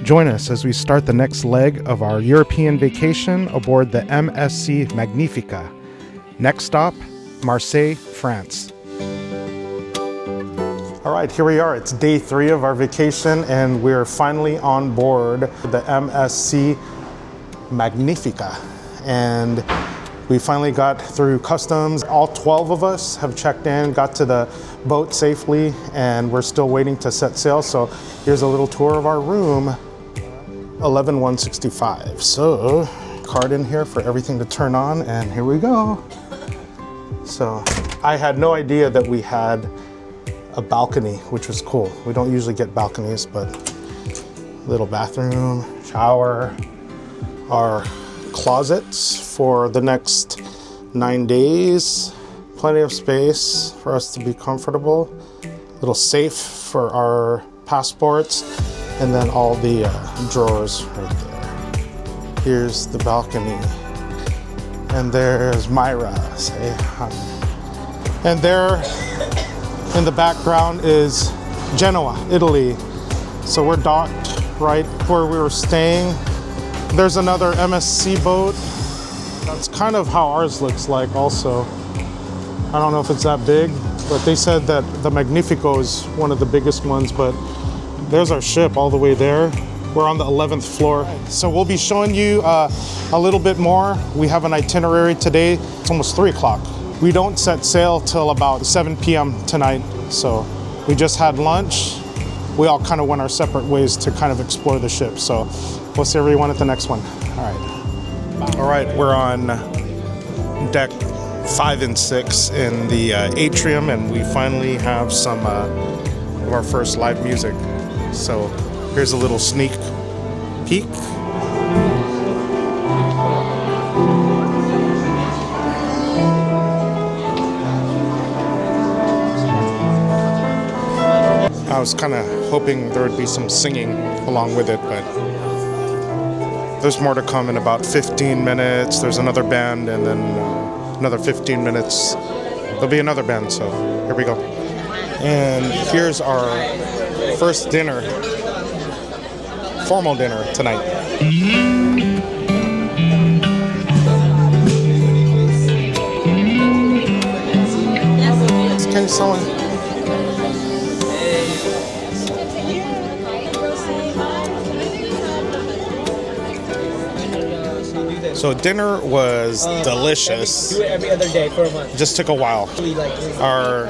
Join us as we start the next leg of our European vacation aboard the MSC Magnifica. Next stop, Marseille, France. All right, here we are. It's day 3 of our vacation, and we're finally on board the MSC Magnifica. And we finally got through customs. All 12 of us have checked in, got to the boat safely, and we're still waiting to set sail. So here's a little tour of our room, 11165. So card in here for everything to turn on, and here we go. So I had no idea that we had a balcony, which was cool. We don't usually get balconies, but little bathroom, shower, our closets for the next 9 days, plenty of space for us to be comfortable, little safe for our passports, and then all the drawers right there. Here's the balcony, and there's Myra, say hi. And there in the background is Genoa, Italy. So we're docked right where we were staying. There's another MSC boat. That's kind of how ours looks like also. I don't know if it's that big, but they said that the Magnifico is one of the biggest ones, but there's our ship all the way there. We're on the 11th floor. So we'll be showing you a little bit more. We have an itinerary today. It's almost 3 o'clock. We don't set sail till about 7 p.m. tonight. So we just had lunch. We all kind of went our separate ways to kind of explore the ship. So we'll see everyone at the next one. All right, we're on deck 5 and 6 in the atrium, and we finally have some of our first live music. So here's a little sneak peek. I was kind of hoping there would be some singing along with it, but there's more to come in about 15 minutes. There's another band, and then another 15 minutes. There'll be another band, so here we go. And here's our first dinner, formal dinner tonight. Can you someone? So dinner was delicious. Do it every other day for a month. Just took a while. Our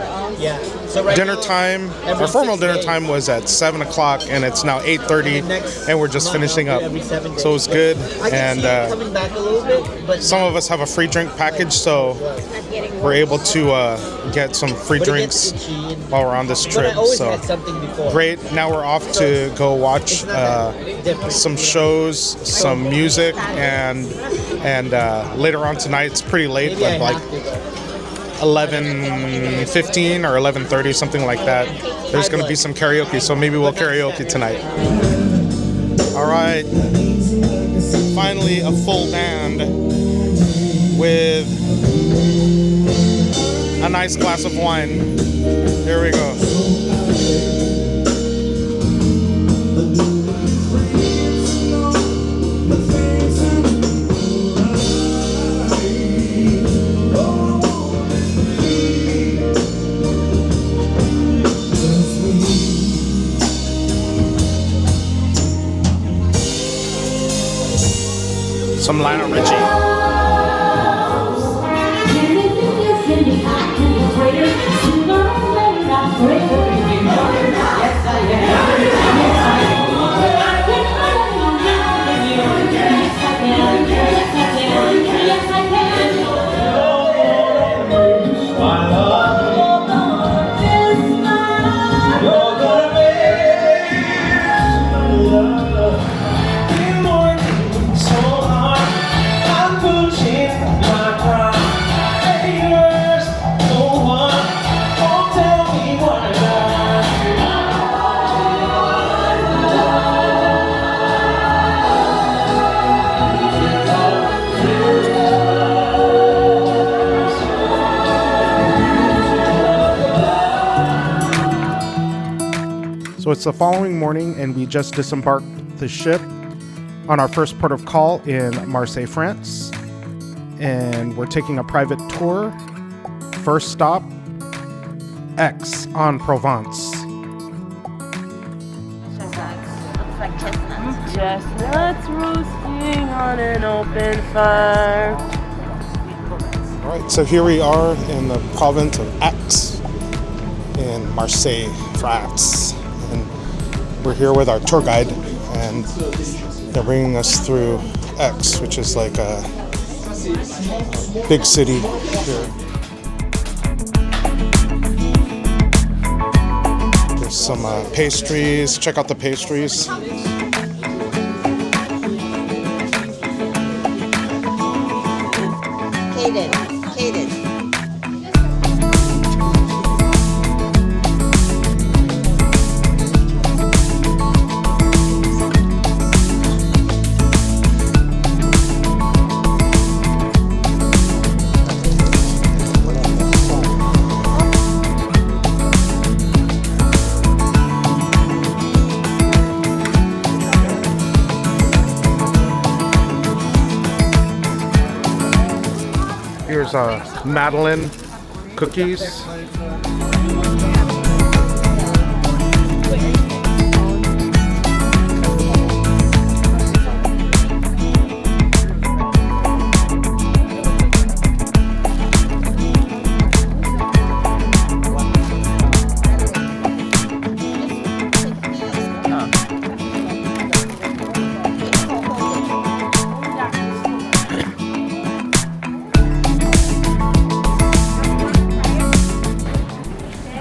dinner time, our formal dinner time was at 7 o'clock, and it's now 8:30, and we're just finishing up. So it was good, and some of us have a free drink package, so we're able to get some free drinks while we're on this trip. So great. Now we're off to go watch some shows, some music, and later on tonight, it's pretty late, but like 11:15 or 11:30, something like that. There's going to be some karaoke, so maybe we'll karaoke tonight. All right, finally a full band with a nice glass of wine. Here we go. Some Lionel Richie. So it's the following morning, and we just disembarked the ship on our first port of call in Marseille, France. And we're taking a private tour. First stop, Aix-en-Provence. Chestnuts roasting on an open fire. All right, so here we are in the province of Aix in Marseille, France. And we're here with our tour guide, and they're bringing us through Aix, which is like a big city here. There's some pastries. Check out the pastries. Kaden. Here's Madeleine cookies.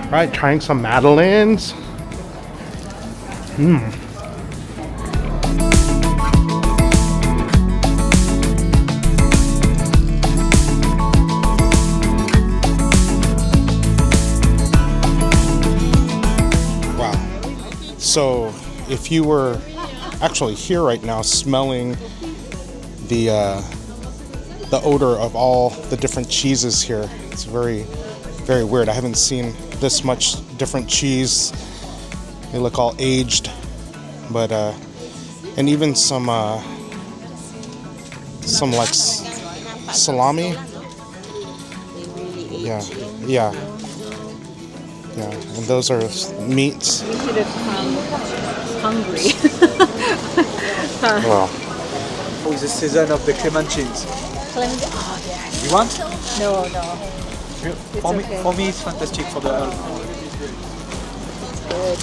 All right, trying some Madeleines. Wow. So if you were actually here right now smelling the odor of all the different cheeses here, it's very, very weird. I haven't seen this much different cheese. They look all aged, but and even some like salami. Yeah. And those are meats. You should have come hungry. Wow. Oh, it's the season of the clementines. Oh, yes. You want? No. For me, it's fantastic for the health. Good.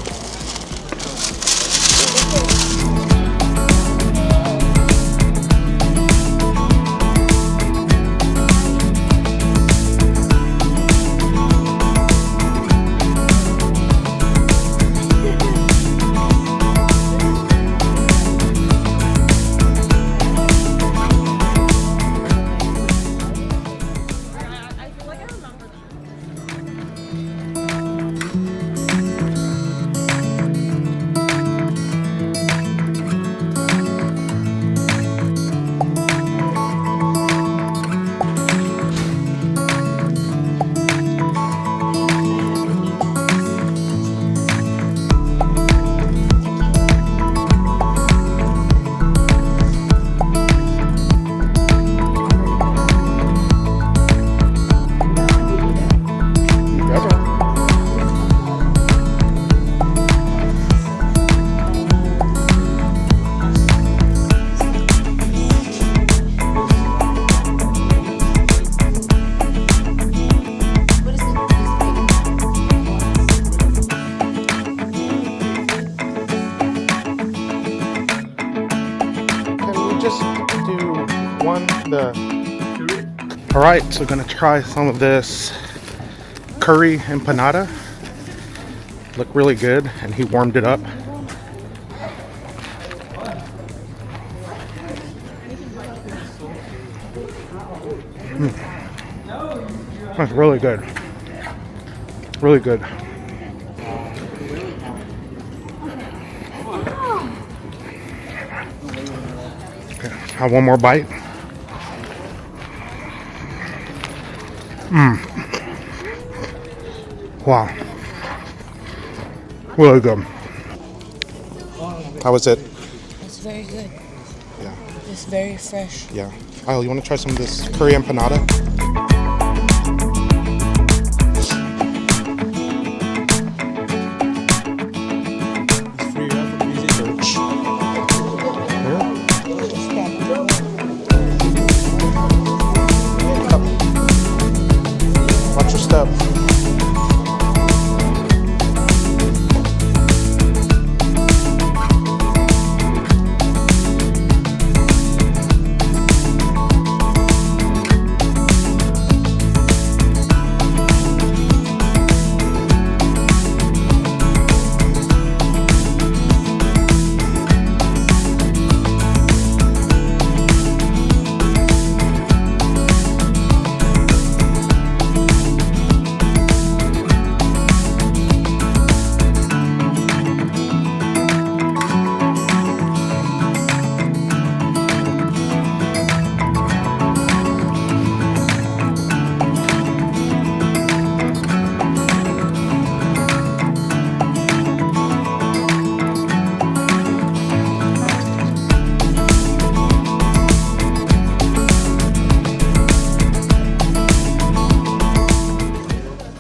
All right, so we're gonna try some of this curry empanada. Look really good, and he warmed it up. That's really good. Really good. Okay, have one more bite. Wow. Really good. How was it? very good. Yeah. It's very fresh. Yeah. Kyle, you want to try some of this curry empanada? It's free for visitors. Watch your step.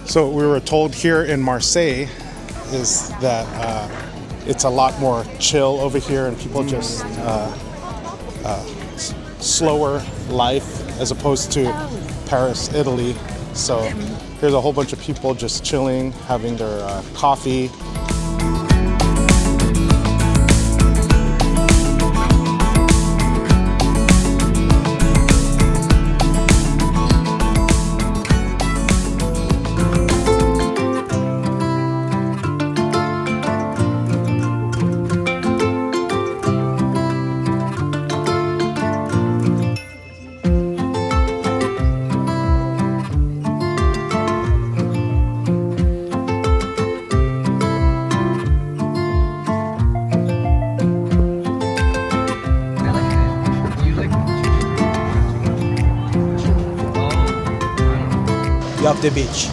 So we were told here in Marseille is that it's a lot more chill over here, and people just slower life as opposed to Paris, Italy. So here's a whole bunch of people just chilling, having their coffee. You have the beach.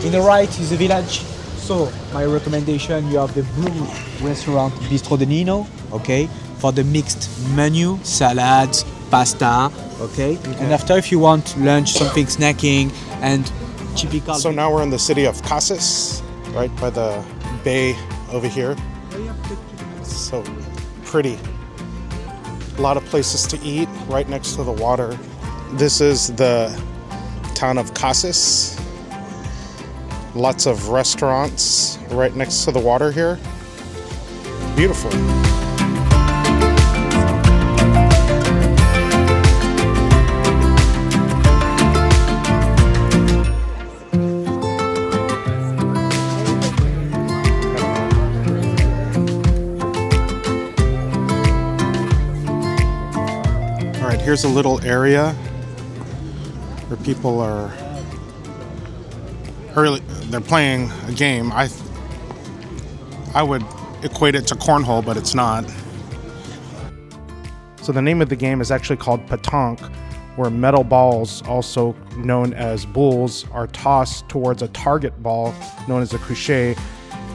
In the right is the village. So my recommendation, you have the blue restaurant Bistro de Nino, okay, for the mixed menu, salads, pasta, okay. And after, if you want lunch, something snacking and typical. So now we're in the city of Cassis, right by the bay over here. So pretty. A lot of places to eat right next to the water. This is the town of Cassis. Lots of restaurants right next to the water here. Beautiful. All right, here's a little area where people are they're playing a game. I would equate it to cornhole, but it's not. So the name of the game is actually called pétanque, where metal balls, also known as boules, are tossed towards a target ball known as a coucher,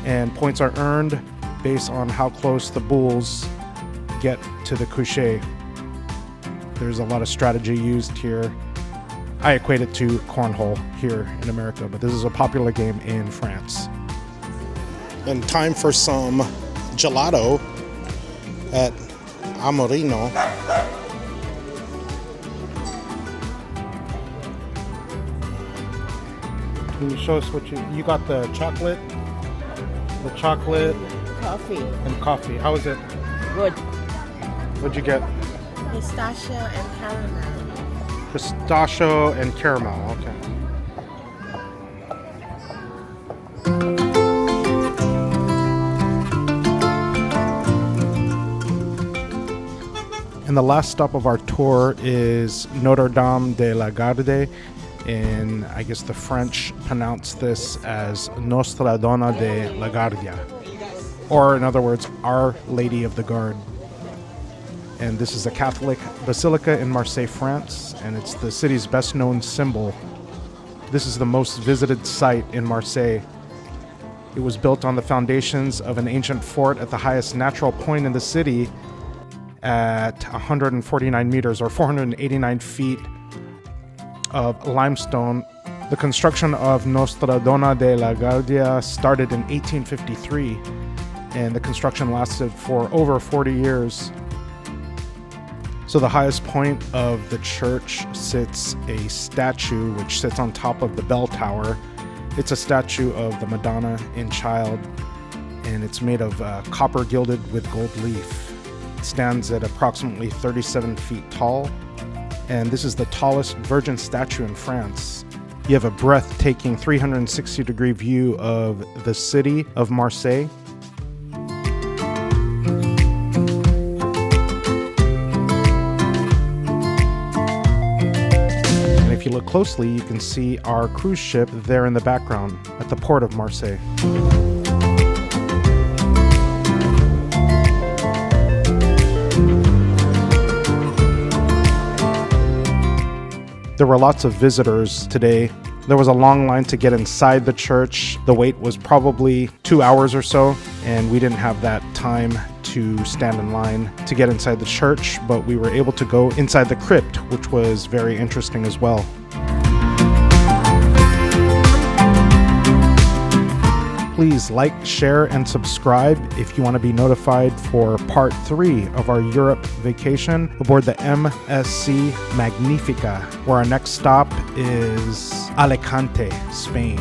and points are earned based on how close the boules get to the coucher. There's a lot of strategy used here. I equate it to cornhole here in America, but this is a popular game in France. And time for some gelato at Amorino. Can you show us what you got? The chocolate, Coffee. and coffee. How is it? Good. What'd you get? Pistachio and caramel. Pistachio and caramel. Okay. And the last stop of our tour is Notre-Dame de la Garde, and I guess the French pronounce this as Nostra Donna de la Guardia, or in other words, Our Lady of the Guard. And this is a Catholic basilica in Marseille, France, and it's the city's best known symbol. This is the most visited site in Marseille. It was built on the foundations of an ancient fort at the highest natural point in the city. at 149 meters or 489 feet of limestone. The construction of Nostra Donna de la Guardia started in 1853, and the construction lasted for over 40 years. So the highest point of the church sits a statue which sits on top of the bell tower. It's a statue of the Madonna and Child, and it's made of copper gilded with gold leaf. It stands at approximately 37 feet tall, and this is the tallest Virgin statue in France. You have a breathtaking 360-degree view of the city of Marseille. And if you look closely, you can see our cruise ship there in the background at the port of Marseille. There were lots of visitors today. There was a long line to get inside the church. The wait was probably 2 hours or so, and we didn't have that time to stand in line to get inside the church, but we were able to go inside the crypt, which was very interesting as well. Please like, share, and subscribe if you want to be notified for part 3 of our Europe vacation aboard the MSC Magnifica, where our next stop is Alicante, Spain.